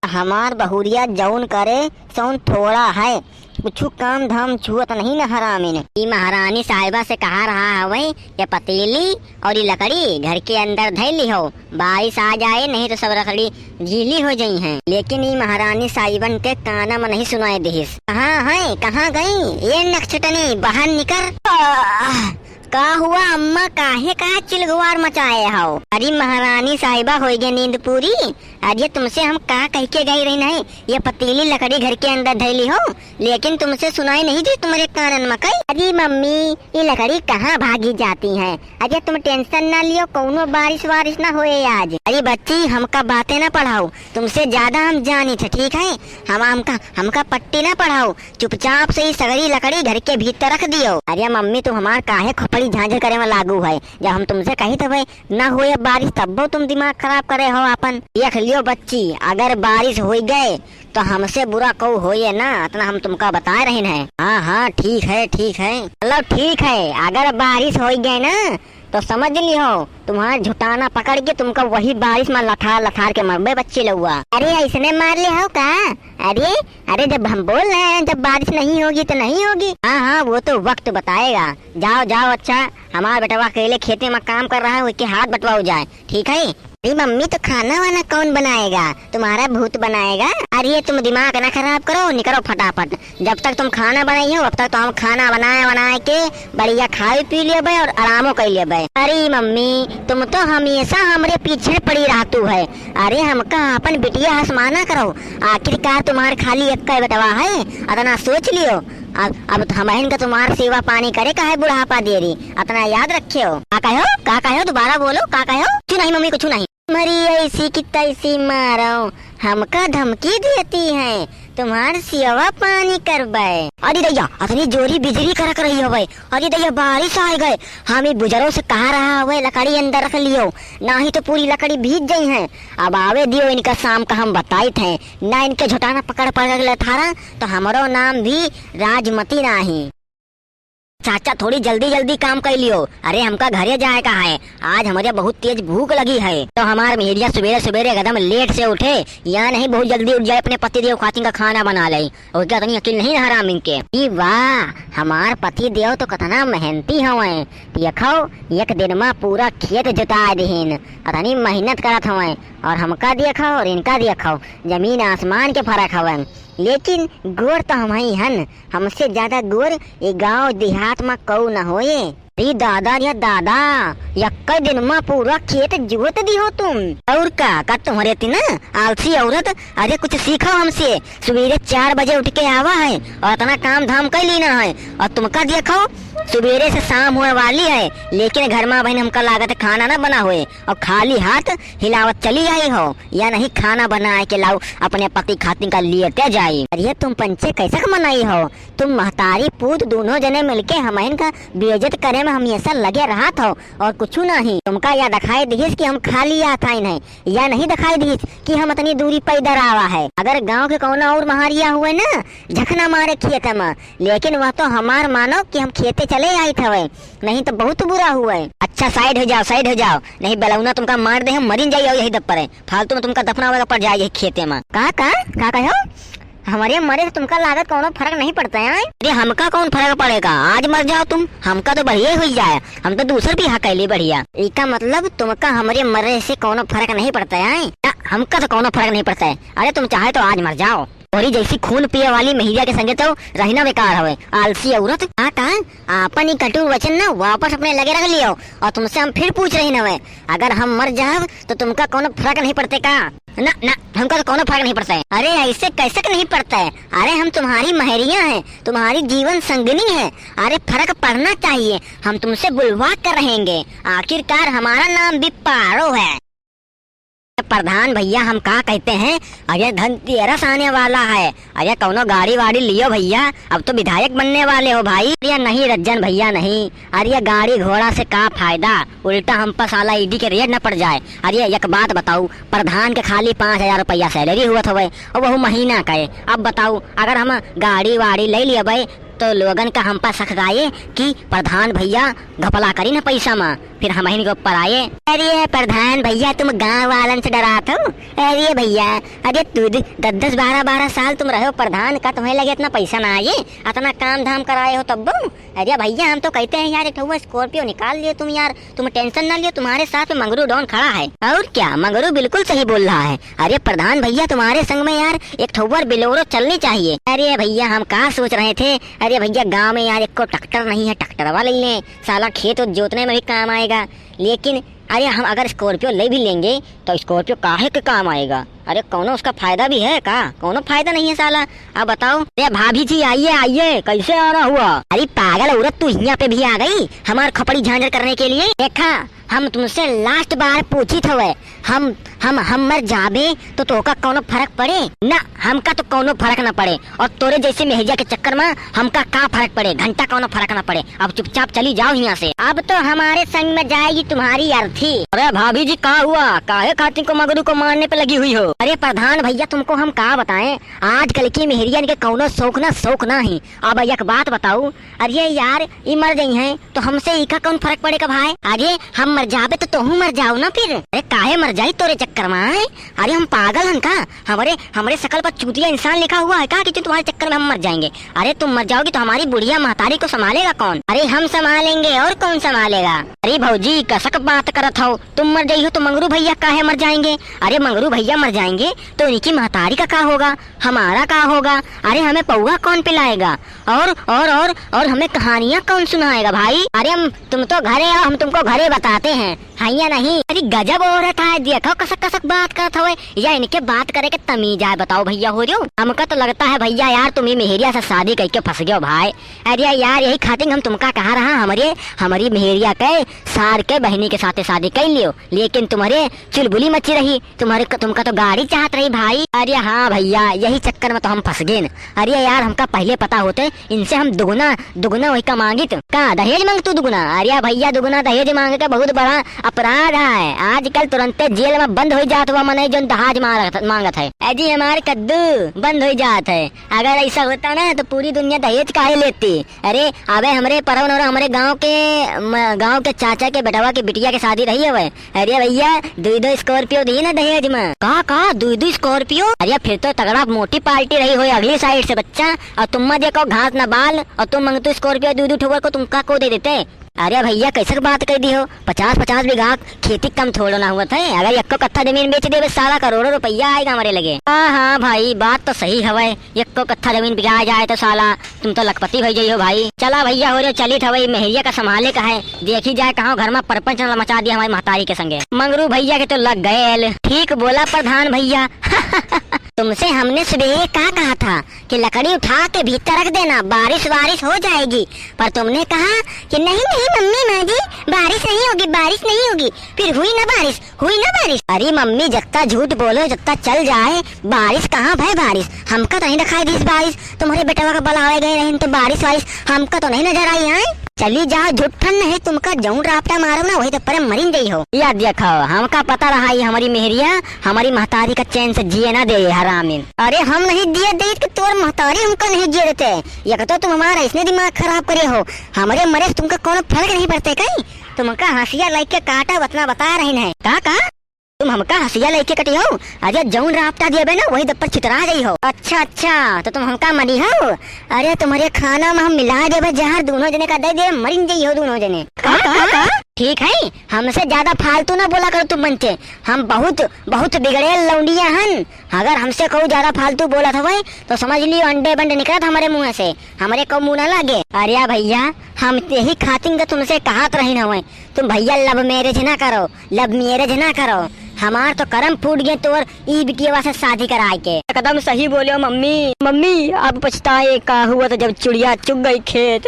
हमार बहुरिया जौन करे सौन थोड़ा है, कुछ काम धाम छुअत नहीं न हरामी ने। ई महारानी साहिबा से कहा रहा हवे ये पतीली और ये लकड़ी घर के अंदर धैली हो, बारिश आ जाए नहीं तो सब लकड़ी गीली हो जाई हैं। लेकिन ई महारानी साहिबन के काना में नहीं सुनाई दिस। कहाँ है, कहाँ गई ये नक्षटनी, बाहर निकल। का हुआ अम्मा, काहे कहा चिलगुआर मचाए हो? अरे महारानी साहिबा हो गई नींद पूरी। अरे तुमसे हम कहा कह के गई रही नहीं ये पतीली लकड़ी घर के अंदर धैली हो, लेकिन तुमसे सुनाई नहीं दी तुम्हारे कानन में कई। अरे मम्मी ये लकड़ी कहाँ भागी जाती है। अरे तुम टेंशन ना लियो, कौनो बारिश वारिश ना होए आज। अरे बच्ची हमका बातें ना पढ़ाओ, तुमसे ज्यादा हम जानी थे, ठीक है। हमका पट्टी ना पढ़ाओ, चुपचाप से ही सगरी लकड़ी घर के भीतर रख दियो। अरे मम्मी तुम हमार काहे खोपड़ी झांझर करे में लागू है। जब हम तुमसे कही थे भाई ना होए बारिश तब तुम दिमाग खराब करे हो अपन। देख लियो बच्ची, अगर बारिश हो गए तो हमसे बुरा कौ होए ना, इतना हम तुमका बता रहे हैं। हाँ ठीक है मतलब ठीक है। अगर बारिश हो गए ना तो समझ लियो तुम्हारा झुटाना पकड़ के तुमका वही बारिश में लथार के मरबे बच्चे लुआ। अरे ऐसने मार ले हो का? अरे जब हम बोल रहे हैं जब बारिश नहीं होगी तो नहीं होगी। हाँ वो तो वक्त बताएगा। जाओ अच्छा, हमारा बेटवा अकेले खेते में काम कर रहा है, उसके हाथ बटवाओ जाए, ठीक है। अरे मम्मी तो खाना वाना कौन बनाएगा? तुम्हारा भूत बनाएगा। अरे तुम दिमाग ना खराब करो, निकलो फटाफट। जब तक तुम खाना बनाई हो अब तक तो हम खाना बनाए के बढ़िया खाई पी लिए भाई और आरामो कर लिए भाई। अरे मम्मी तुम तो हमेशा हमारे पीछे पड़ी रहतू है। अरे हमका अपन बिटिया हसमाना करो, आखिरकार तुम्हारे खाली एक का बेटवा है, अतना सोच लियो। अब हम का तुम्हारा सेवा पानी करे का है बुढ़ापा देरी, अतना याद रखे हो। का कहो दोबारा बोलो, का कहो? कुछ नहीं मम्मी, कुछ नहीं। मरी ऐसी की तैसी मारो, हमका धमकी देती है तुम्हार सेवा पानी करबे। अरे दैया अतनी जोरी बिजली करक रही हो भाई। अरे दैया बारिश आ गए, हमें बुजुर्गों से कहा रहा हुए लकड़ी अंदर रख लियो, ना ही तो पूरी लकड़ी भीग गई है। अब आवे दियो इनका शाम का हम बताई थे ना, इनके झुटाना पकड़ थारा तो हमारो नाम भी राजमती नाही। चाचा थोड़ी जल्दी काम कर लियो। अरे हमका घरे जाए का है, आज हमारे बहुत तेज भूख लगी है। तो हमारे मेहरिया सवेरे एकदम लेट से उठे, या नहीं बहुत जल्दी उठ जाए अपने पति देव खातिर का खाना बना ले। और क्या तनी अकेले नहीं हराम इनके। वाह हमार पति देव तो कितना मेहनती हवे। देखो एक दिन में पूरा खेत जुता दीन, अतनी मेहनत करत हवे। और हमका देखो और इनका देखो, जमीन आसमान के फर्क हवे। लेकिन गोर तो हम ही हन, हमसे ज्यादा गोर ये गांव देहात में कौ न होए। अरे दादा यक्का दिन में पूरा खेत जोत दी हो तुम। और का तुम्हारे थी ना आलसी औरत। अरे कुछ सीखो हमसे, सवेरे 4 बजे उठ के आवा है और इतना काम धाम कर लेना है। और तुमका देखो सवेरे से शाम होने वाली है, लेकिन घर में बहन हमका लागत खाना ना बना हुए और खाली हाथ हिलावत चली आई हो, या नहीं खाना बना के लाओ अपने पति खातिर का लेते जाए। अरे तुम पंचे कैसे मनाई हो? तुम महतारी पूत दोनों जने मिलके हमें का बेइज्जत करे में हमेशा लगे रहा था और कुछ नहीं। तुमका या दिखाई दिखिस कि हम खाली आता ही नहीं, या नहीं दिखाई दिखिस कि हम इतनी दूरी पैदल आवा है। अगर गाँव के कौना और महारिया हुए ना झकना मारे खेत में, लेकिन वह तो हमार मानो कि हम खेते चले आई थे, नहीं तो बहुत बुरा हुआ है। अच्छा साइड हो जाओ, नहीं बेलौना तुमका मार दे, हम मरीन जाइए यही दब पर फालतू में तुमका दफना पड़ जाएगी खेते में। का कहो? हमारे मरे से तुमका लागत कौन फर्क नहीं पड़ता है। अरे हमका कौन फर्क पड़ेगा, आज मर जाओ तुम, हमका तो बढ़िया हो जाए, हम तो दूसर भी हकैली बढ़िया। इसका मतलब तुमका हमारे मरे से कौन फर्क नहीं पड़ता है? हमका तो कौन फर्क नहीं पड़ता है। अरे तुम चाहे तो आज मर जाओ, और जैसी खून पिए वाली महिला के संगे तो रहना बेकार हवे, आलसी औरत। आपन ही कटु वचन ना वापस अपने लगे रख लियो। और तुमसे हम फिर पूछ रही न, अगर हम मर जाए तो तुमका कौन फर्क नहीं पड़ते का? ना हमका तो कौन फर्क नहीं पड़ता है। अरे ऐसे कैसे नहीं पड़ता है? अरे हम तुम्हारी महरिया हैं, तुम्हारी जीवन संगिनी है। अरे फर्क पड़ना चाहिए, हम तुमसे बुलवा कर रहेंगे, आखिरकार हमारा नाम भी पारो है। प्रधान भैया हम का कहते हैं, अरे धनतेरस आने वाला है, अरे कौनो गाड़ी वाड़ी लियो भैया, अब तो विधायक बनने वाले हो भाई। अरे नहीं रज्जन भैया नहीं, अरे गाड़ी घोड़ा से का फायदा, उल्टा हम पर साला ईडी के रेट न पड़ जाए। अरे एक बात बताओ, प्रधान के खाली 5000 रुपया सैलरी हुआ था और वह महीना का है। अब बताओ अगर हम गाड़ी वाड़ी ले लिया भाई तो लोगन का हम पर शक आए कि प्रधान भैया घपला करी न पैसा में, फिर हम के ऊपर आए। अरे प्रधान भैया तुम गाँव वालन से डरात हो? अरे भैया, अरे तू 10-12 साल तुम रहे हो प्रधान का, तुम्हें लगे इतना पैसा ना आए, इतना काम धाम कराए हो तब? अरे भैया हम तो कहते हैं यार, एक स्कॉर्पियो निकाल लिए तुम यार, तुम टेंशन ना लियो, तुम्हारे साथ में मंगरू डॉन खड़ा है। और क्या, मंगरू बिल्कुल सही बोल रहा है। अरे प्रधान भैया तुम्हारे संग में यार एक ठोवर बिलोरो चलनी चाहिए। अरे भैया हम कहाँ सोच रहे थे, अरे भैया गाँव में यार एक को ट्रैक्टर नहीं है, ट्रैक्टर वाले ले, साला खेत जोतने में भी काम आएगा। लेकिन अरे हम अगर स्कॉर्पियो ले भी लेंगे तो स्कॉर्पियो काहे के काम आएगा? अरे कौनो उसका फायदा भी है का? कौनो फायदा नहीं है साला। अब बताओ। अरे भाभी जी आइए आइए, कैसे आना हुआ? अरे पागल औरत, तू यहाँ पे भी आ गई हमार खपड़ी झांझर करने के लिए? देखा हम तुमसे लास्ट बार पूछी थे, हम मर जाबे तो तोका कौनो फर्क पड़े ना? हमका तो कौनो फर्क न पड़े, और तोरे जैसे मेहजा के चक्कर में हमका का फर्क पड़े? घंटा कौनो फर्क न पड़े। अब चुपचाप चली जाओ यहाँ से। अब तो हमारे संग में जाएगी तुम्हारी अर्थी। अरे भाभी जी का हुआ? काहे खातिर को मगरू को मारने पे लगी हुई हो? अरे प्रधान भैया तुमको हम का बताएं, आजकल की मेहरियन के कौनो शौक ना ही। अब एक बात बताऊ, अरे यार ये मर गई हैं तो हमसे इका कौन फर्क पड़ेगा भाई? अरे हम मर जाबे तो तुम मर जाओ ना फिर। अरे काहे मर जाई तोरे चक्कर में? अरे हम पागल हन का? हमारे शकल पर चूतिया इंसान लिखा हुआ है का कि तुम्हारे चक्कर में हम मर जाएंगे? अरे तुम मर जाओगी तो हमारी बुढ़िया महतारी को संभालेगा कौन? अरे हम संभालेंगे, और कौन संभालेगा? अरे भौजी कसक बात करत हो, तुम मर जाई हो तो मंगरू भैया काहे मर जाएंगे? अरे मंगरू भैया मर जाएंगे तो उनकी महतारी का होगा, हमारा का होगा? अरे हमें पौवा कौन पिलाएगा, और हमें कहानियाँ कौन सुनाएगा भाई? अरे तुम तो घरे आओ, हम तुमको घरे बताते हैं, है या नहीं? अरे गजब औरत है, देखो कसक बात करत हो, या इनके बात करे के तमीज है? बताओ भैया हो रहे हो? हमका तो लगता है भैया यार तुम्हें मेहरिया से शादी करके फंस गए हो भाई। अरे यार यही खातिर हम तुमका कहा रहा, हमारी मेहरिया के सार के बहनी के साथ शादी कर लियो, लेकिन तुम्हारे चुलबुली मची रही, तुमका तो गाड़ी चाहत रही भाई। अरे हाँ भैया यही चक्कर में तो हम फंस गए। अरे यार हमका पहले पता होते, इनसे हम दुगना वही का मांगित का दहेज मांग तू दुगना? अरे भैया दुगना दहेज मांगे का बहुत बड़ा अपराध है, आजकल तुरंत जेल में बंद हो जात हुआ मने जो दहेज मांगत है। अजी हमारे कद्दू बंद हो जात है, अगर ऐसा होता ना तो पूरी दुनिया दहेज काहे लेती? अरे अबे हमारे परवन और हमारे गाँव के चाचा के बेटवा की बिटिया की शादी रही है। अरे भैया 2 स्कॉर्पियो दी ना दहेज में। का 2 स्कॉर्पियो? अरे फिर तो तगड़ा मोटी पार्टी रही हो अगली साइड से बच्चा, और तुम देखो घास न बाल, और तुम मंगतू स्कॉर्पियो 2 ठोकर को तुमका को दे देते? अरे भैया कैसे बात कर दी हो, 50 बीघा खेती कम थोड़ा ना हुआ था, अगर 1 कट्ठा जमीन बेच दे सारा करोड़ों रुपया आएगा हमारे लगे। हाँ भाई बात तो सही है, 1 कट्ठा जमीन बिका जाए तो साला तुम तो लखपति हो जाइयो भाई। चला भैया हो रहे चली था, मेहरिया का संभाले का है, देखी जाए कहाँ घर में परपंच मचा दिया हमारी महतारी के संगे। मंगरू भैया के तो लग गए। ठीक बोला प्रधान भैया। तुमसे हमने सुबह कहा था कि लकड़ी उठा के भीतर रख देना, बारिश हो जाएगी, पर तुमने कहा कि नहीं मम्मी माँ जी बारिश नहीं होगी, फिर हुई ना बारिश। अरे मम्मी जत्ता झूठ बोलो जत्ता चल जाए, बारिश कहाँ भाई? बारिश हमका तो नहीं दिखाई दी बारिश, तुम्हारे बेटवा का बलावे गए नहीं तो बारिश हमका तो नहीं नजर आई है। चली जाओ झूठन है, तुमका जऊन रापटा मारो ना वही तो पर मरीन गई हो। याद देखो हमका पता रहा है हमारी मेहरिया हमारी महतारी का चैन से जिए ना दे हरामीन। अरे हम नहीं दिए दे कि तोर महतारी हमका नहीं जिए देते, ये तो तुम हमारा इसने दिमाग खराब करे हो, हमारे मरे तुमका कोनो फर्क नहीं पड़ते कहीं? तुमका हंसिया लाइक के काटा बतना बता रही है का तुम हमका हंसिया लेके कटी हो? अरे जऊन रापटा दिए बे ना वही दप्पर छितरा गई हो। अच्छा तो तुम हमका मरी हो? अरे तुम्हारे खाना में हम मिला दे जहर, दोनों जने का दे दे मरिन जाई हो दोनों जने। का? ठीक है हमसे ज्यादा फालतू ना बोला करो तुम बनते, हम बहुत बिगड़े लौंडिया हन, अगर हमसे कोई ज्यादा फालतू बोला था भाई तो समझ लियो अंडे बंडे निकला हमारे मुँह से, हमारे को मुँह न लगे। अरे भैया हम यही खातिर तुमसे कहत रही न, तुम भैया लव मैरिज ना करो, हमार तो करम फूट गए तोर ई बिटिया से शादी कराए के। एकदम सही बोले मम्मी अब पछताए का हुआ तो जब चिड़िया चुग गई खेत।